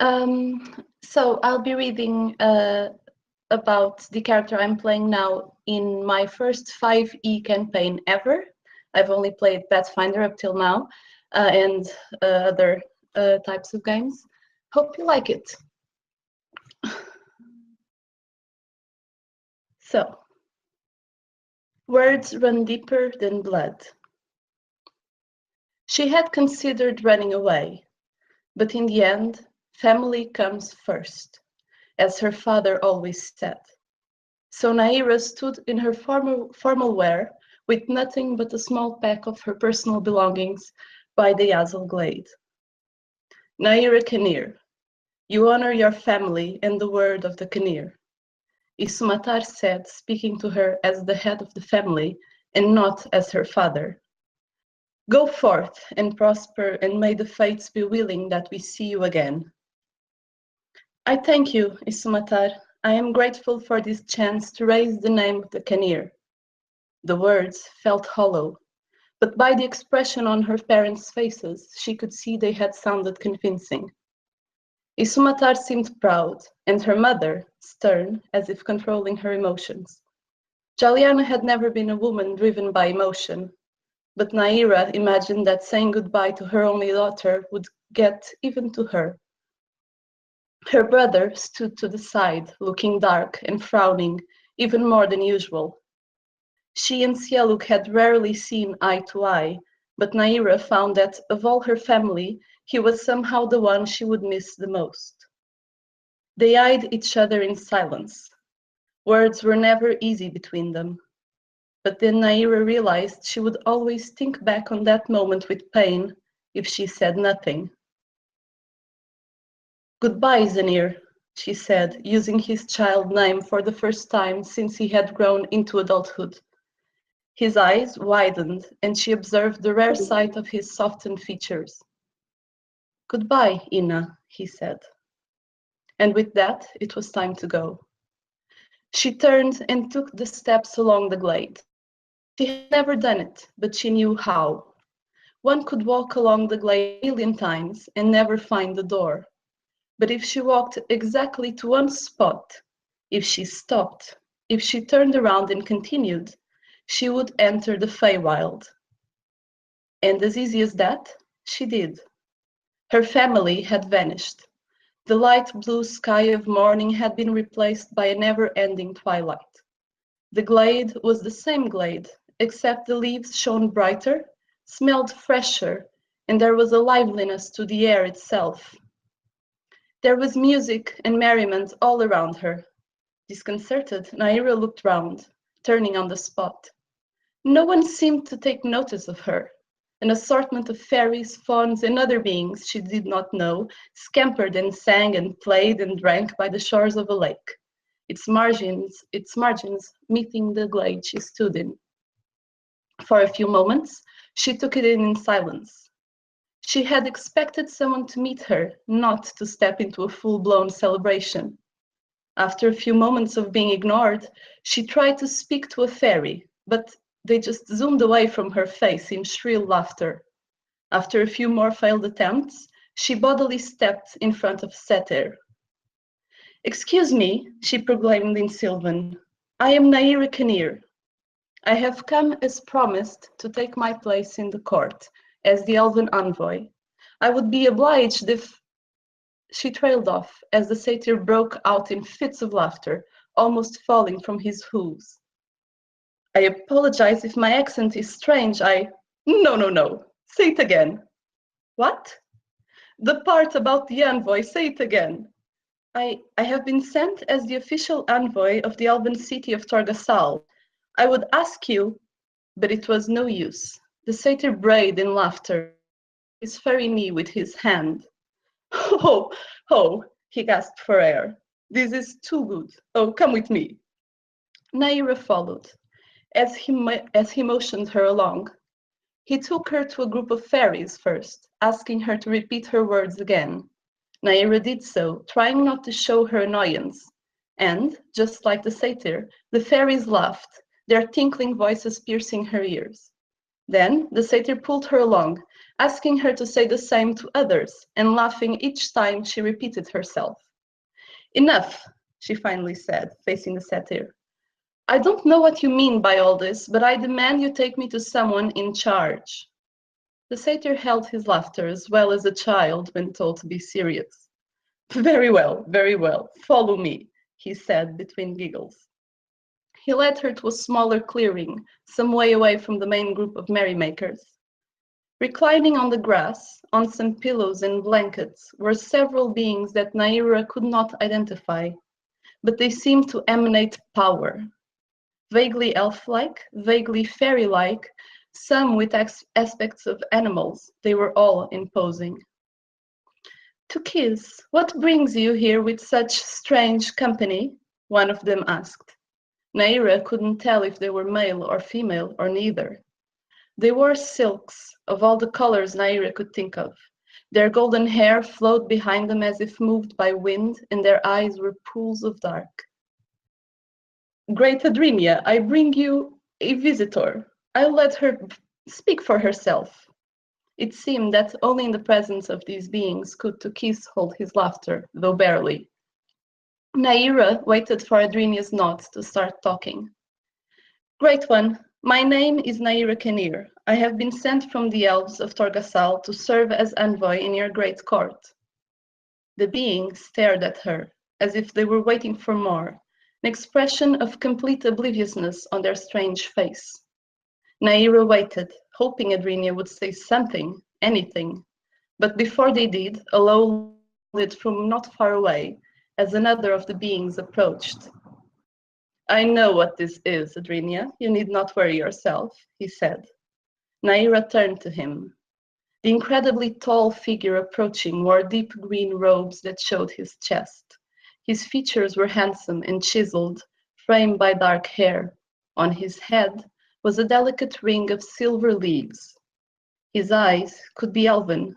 So I'll be reading about the character I'm playing now in my first 5e campaign ever. I've only played Pathfinder up till now, and other types of games. Hope you like it. So, words run deeper than blood. She had considered running away, but in the end, family comes first, as her father always said. So Nyira stood in her formal wear, with nothing but a small pack of her personal belongings by the Yazel glade. Nyira Kanir, you honor your family and the word of the Kanir. Isumatar said, speaking to her as the head of the family and not as her father. Go forth and prosper, and may the fates be willing that we see you again. I thank you, Isumatar. I am grateful for this chance to raise the name of the Kanir. The words felt hollow, but by the expression on her parents' faces, she could see they had sounded convincing. Isumatar seemed proud, and her mother, stern, as if controlling her emotions. Jaliana had never been a woman driven by emotion, but Nyira imagined that saying goodbye to her only daughter would get even to her. Her brother stood to the side, looking dark and frowning, even more than usual. She and Sieluk had rarely seen eye to eye, but Nyira found that, of all her family, he was somehow the one she would miss the most. They eyed each other in silence. Words were never easy between them. But then Nyira realized she would always think back on that moment with pain if she said nothing. Goodbye, Zanir, she said, using his child name for the first time since he had grown into adulthood. His eyes widened, and she observed the rare sight of his softened features. Goodbye, Ina, he said. And with that, it was time to go. She turned and took the steps along the glade. She had never done it, but she knew how. One could walk along the glade a million times and never find the door. But if she walked exactly to one spot, if she stopped, if she turned around and continued, she would enter the Feywild. And as easy as that, she did. Her family had vanished. The light blue sky of morning had been replaced by a never-ending twilight. The glade was the same glade, except the leaves shone brighter, smelled fresher, and there was a liveliness to the air itself. There was music and merriment all around her. Disconcerted, Nyira looked round, turning on the spot. No one seemed to take notice of her. An assortment of fairies, fauns, and other beings she did not know scampered and sang and played and drank by the shores of a lake, its margins meeting the glade she stood in. For a few moments, she took it in silence. She had expected someone to meet her, not to step into a full-blown celebration. After a few moments of being ignored, she tried to speak to a fairy, but they just zoomed away from her face in shrill laughter. After a few more failed attempts, she bodily stepped in front of Seter. Excuse me, she proclaimed in Sylvan. I am Nyira Kanir. I have come as promised to take my place in the court as the elven envoy. I would be obliged if... She trailed off as the satyr broke out in fits of laughter, almost falling from his hooves. I apologize if my accent is strange. No. Say it again. What? The part about the envoy. Say it again. I have been sent as the official envoy of the elven city of Torgasal. I would ask you, but it was no use. The satyr brayed in laughter, his furry knee with his hand. Oh, he gasped for air. This is too good. Oh, come with me. Nyira followed, as he motioned her along. He took her to a group of fairies first, asking her to repeat her words again. Nyira did so, trying not to show her annoyance. And, just like the satyr, the fairies laughed, their tinkling voices piercing her ears. Then the satyr pulled her along, asking her to say the same to others, and laughing each time she repeated herself. Enough, she finally said, facing the satyr. I don't know what you mean by all this, but I demand you take me to someone in charge. The satyr held his laughter as well as a child when told to be serious. Very well, follow me, he said between giggles. He led her to a smaller clearing, some way away from the main group of merrymakers. Reclining on the grass, on some pillows and blankets, were several beings that Nyira could not identify, but they seemed to emanate power. Vaguely elf-like, vaguely fairy-like, some with aspects of animals, they were all imposing. To kiss, what brings you here with such strange company? One of them asked. Nyira couldn't tell if they were male or female or neither. They wore silks of all the colors Nyira could think of. Their golden hair flowed behind them as if moved by wind, and their eyes were pools of dark. Great Adrinia, I bring you a visitor. I'll let her speak for herself. It seemed that only in the presence of these beings could Tukis hold his laughter, though barely. Nyira waited for Adrinia's nod to start talking. Great One, my name is Nyira Kenir. I have been sent from the elves of Torgasal to serve as envoy in your great court. The beings stared at her, as if they were waiting for more, an expression of complete obliviousness on their strange face. Nyira waited, hoping Adrinia would say something, anything. But before they did, a low lit from not far away, as another of the beings approached. I know what this is, Adrinia. You need not worry yourself, he said. Nyira turned to him. The incredibly tall figure approaching wore deep green robes that showed his chest. His features were handsome and chiseled, framed by dark hair. On his head was a delicate ring of silver leaves. His eyes could be elven,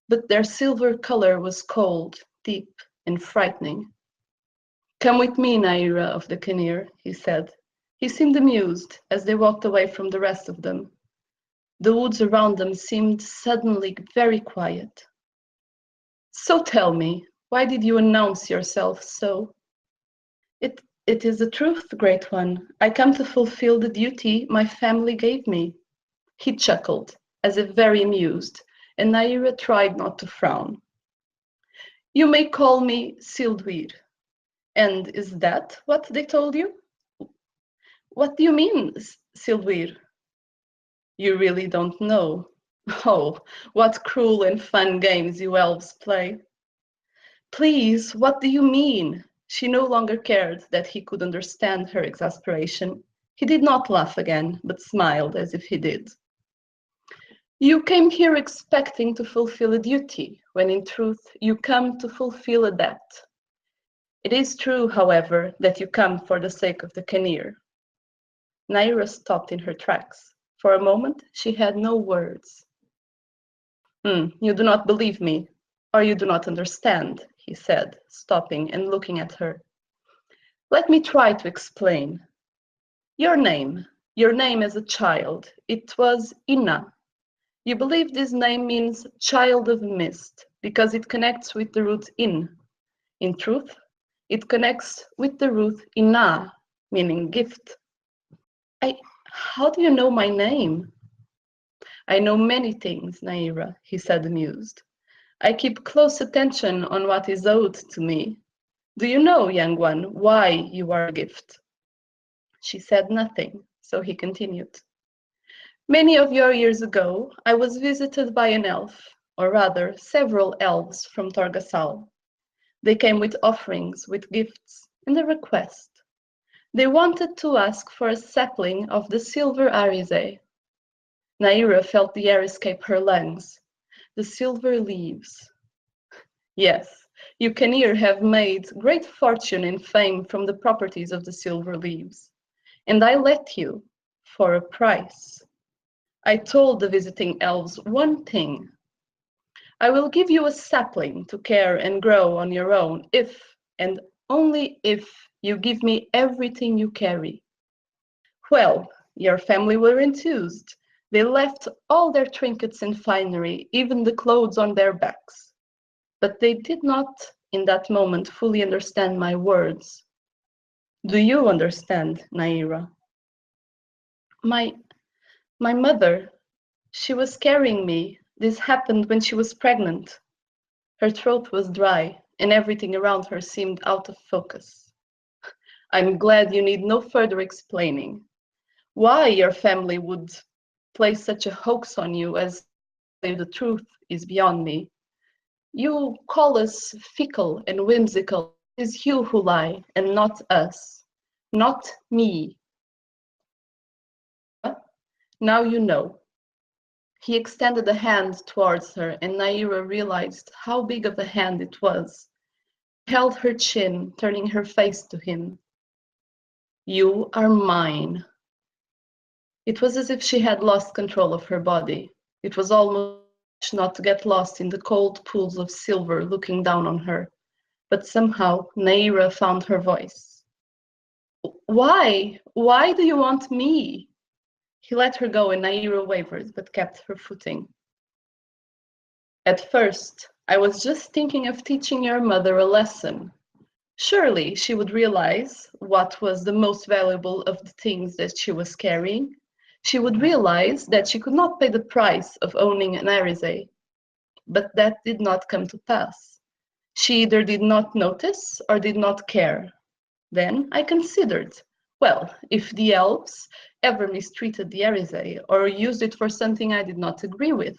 but their silver color was cold, deep, and frightening. Come with me, Nyira of the Kenir, he said. He seemed amused as they walked away from the rest of them. The woods around them seemed suddenly very quiet. So tell me, why did you announce yourself so? It is the truth, Great One. I come to fulfill the duty my family gave me. He chuckled, as if very amused, and Nyira tried not to frown. You may call me Sildwir. And is that what they told you? What do you mean, Sildwir? You really don't know. Oh, what cruel and fun games you elves play. Please, what do you mean? She no longer cared that he could understand her exasperation. He did not laugh again, but smiled as if he did. You came here expecting to fulfill a duty, when in truth you come to fulfill a debt. It is true, however, that you come for the sake of the Kenir. Nyira stopped in her tracks. For a moment, she had no words. You do not believe me, or you do not understand, he said, stopping and looking at her. Let me try to explain. Your name as a child, it was Inna. You believe this name means child of mist, because it connects with the root in. In truth, it connects with the root Inna, meaning gift. How do you know my name? I know many things, Nyira, he said, amused. I keep close attention on what is owed to me. Do you know, young one, why you are a gift? She said nothing, so he continued. Many of your years ago, I was visited by an elf, or rather, several elves from Torgasal. They came with offerings, with gifts, and a request. They wanted to ask for a sapling of the silver arize. Nyira felt the air escape her lungs. The silver leaves. Yes, you can here have made great fortune and fame from the properties of the silver leaves. And I let you, for a price. I told the visiting elves one thing. I will give you a sapling to care and grow on your own if, and only if, you give me everything you carry. Well, your family were enthused. They left all their trinkets and finery, even the clothes on their backs. But they did not, in that moment, fully understand my words. Do you understand, Nyira? My mother, she was carrying me. This happened when she was pregnant. Her throat was dry, and everything around her seemed out of focus. I'm glad you need no further explaining. Why your family would play such a hoax on you as the truth is beyond me. You call us fickle and whimsical. It is you who lie, and not us. Not me. Now you know. He extended a hand towards her, and Nyira realized how big of a hand it was. She held her chin, turning her face to him. You are mine. It was as if she had lost control of her body. It was almost not to get lost in the cold pools of silver looking down on her. But somehow Nyira found her voice. Why? Why do you want me? He let her go and Nyira wavered, but kept her footing. At first, I was just thinking of teaching your mother a lesson. Surely she would realize what was the most valuable of the things that she was carrying. She would realize that she could not pay the price of owning an Arizay. But that did not come to pass. She either did not notice or did not care. Then I considered, well, if the elves ever mistreated the Arizay or used it for something I did not agree with,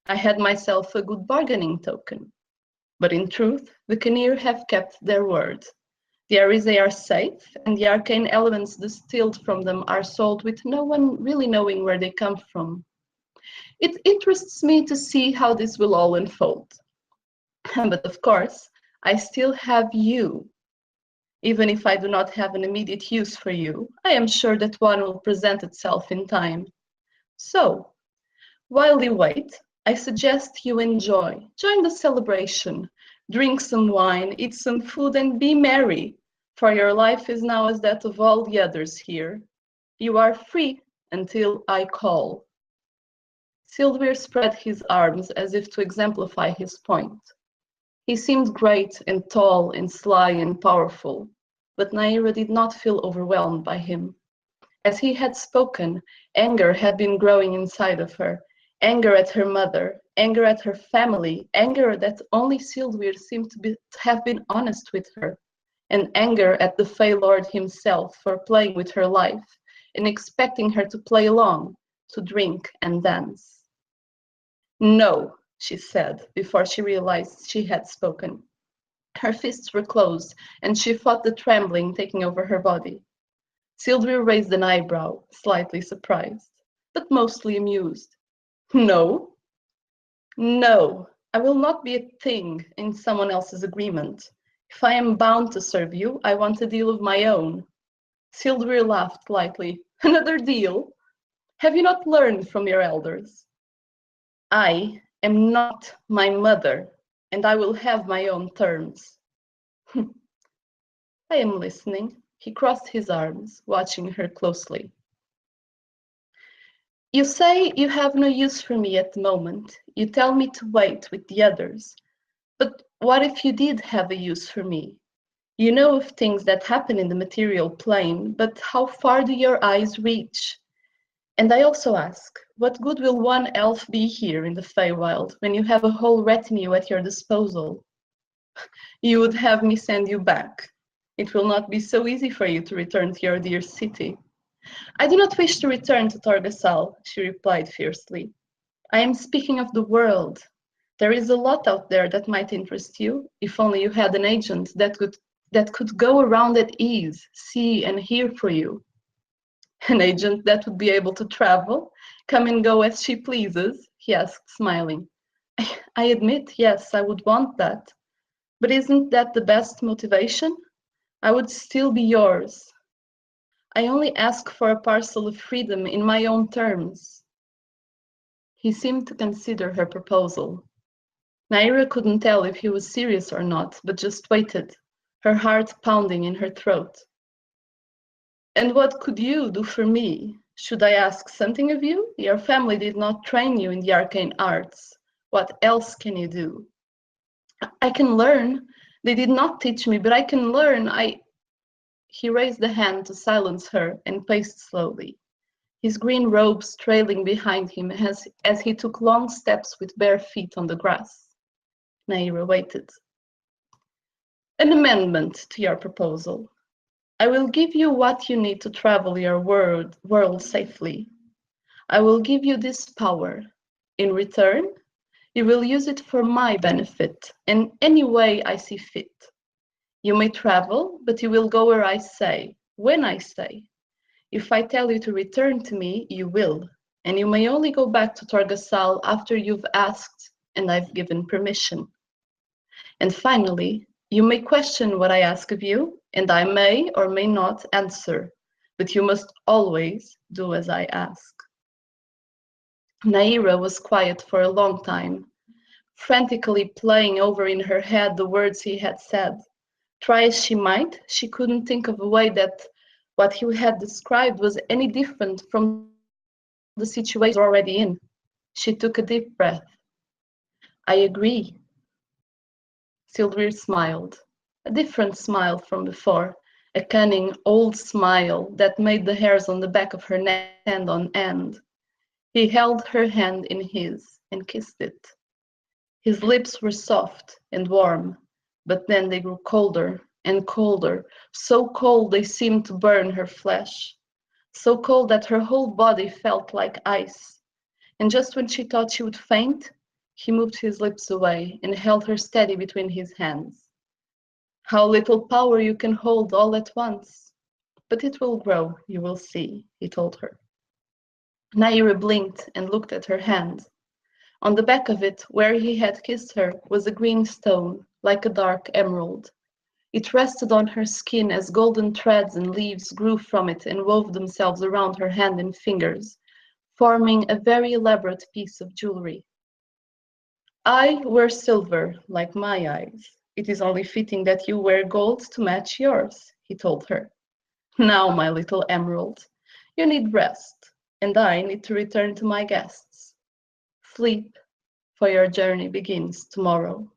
I had myself a good bargaining token. But in truth, the Kinnear have kept their word. The Arizay are safe, and the arcane elements distilled from them are sold with no one really knowing where they come from. It interests me to see how this will all unfold. But of course, I still have you. Even if I do not have an immediate use for you, I am sure that one will present itself in time. So, while you wait, I suggest you enjoy. Join the celebration. Drink some wine, eat some food, and be merry, for your life is now as that of all the others here. You are free until I call. Silver spread his arms as if to exemplify his point. He seemed great and tall and sly and powerful, but Nyira did not feel overwhelmed by him. As he had spoken, anger had been growing inside of her. Anger at her mother, anger at her family, anger that only Sildur seemed to have been honest with her, and anger at the Fey Lord himself for playing with her life and expecting her to play along, to drink and dance. No, she said, before she realized she had spoken. Her fists were closed, and she fought the trembling taking over her body. Sildur raised an eyebrow, slightly surprised, but mostly amused. No? No, I will not be a thing in someone else's agreement. If I am bound to serve you, I want a deal of my own. Sildur laughed lightly. Another deal? Have you not learned from your elders? I am not my mother, and I will have my own terms. I am listening. He crossed his arms, watching her closely. You say you have no use for me at the moment. You tell me to wait with the others. But what if you did have a use for me? You know of things that happen in the material plane, but how far do your eyes reach? And I also ask, what good will one elf be here in the Feywild when you have a whole retinue at your disposal? You would have me send you back. It will not be so easy for you to return to your dear city. I do not wish to return to Torgasal, she replied fiercely. I am speaking of the world. There is a lot out there that might interest you, if only you had an agent that could go around at ease, see and hear for you. An agent that would be able to travel, come and go as she pleases, he asked, smiling. I admit, yes, I would want that. But isn't that the best motivation? I would still be yours. I only ask for a parcel of freedom in my own terms. He seemed to consider her proposal. Nyira couldn't tell if he was serious or not, but just waited, her heart pounding in her throat. And what could you do for me? Should I ask something of you? Your family did not train you in the arcane arts. What else can you do? I can learn. They did not teach me, but I can learn. He raised a hand to silence her and paced slowly, his green robes trailing behind him as he took long steps with bare feet on the grass. Nyira waited. An amendment to your proposal. I will give you what you need to travel your world safely. I will give you this power. In return, you will use it for my benefit in any way I see fit. You may travel, but you will go where I say, when I say. If I tell you to return to me, you will, and you may only go back to Torgasal after you've asked and I've given permission. And finally, you may question what I ask of you, and I may or may not answer, but you must always do as I ask. Nyira was quiet for a long time, frantically playing over in her head the words he had said. Try as she might, she couldn't think of a way that what he had described was any different from the situation she was already in. She took a deep breath. I agree. Sylvia smiled, a different smile from before, a cunning old smile that made the hairs on the back of her neck stand on end. He held her hand in his and kissed it. His lips were soft and warm, but then they grew colder and colder, so cold they seemed to burn her flesh, so cold that her whole body felt like ice. And just when she thought she would faint, he moved his lips away and held her steady between his hands. How little power you can hold all at once. But it will grow, you will see, he told her. Nyira blinked and looked at her hand. On the back of it, where he had kissed her, was a green stone, like a dark emerald. It rested on her skin as golden threads and leaves grew from it and wove themselves around her hand and fingers, forming a very elaborate piece of jewelry. I wear silver, like my eyes. It is only fitting that you wear gold to match yours, he told her. Now, my little emerald, you need rest, and I need to return to my guests. Sleep, for your journey begins tomorrow.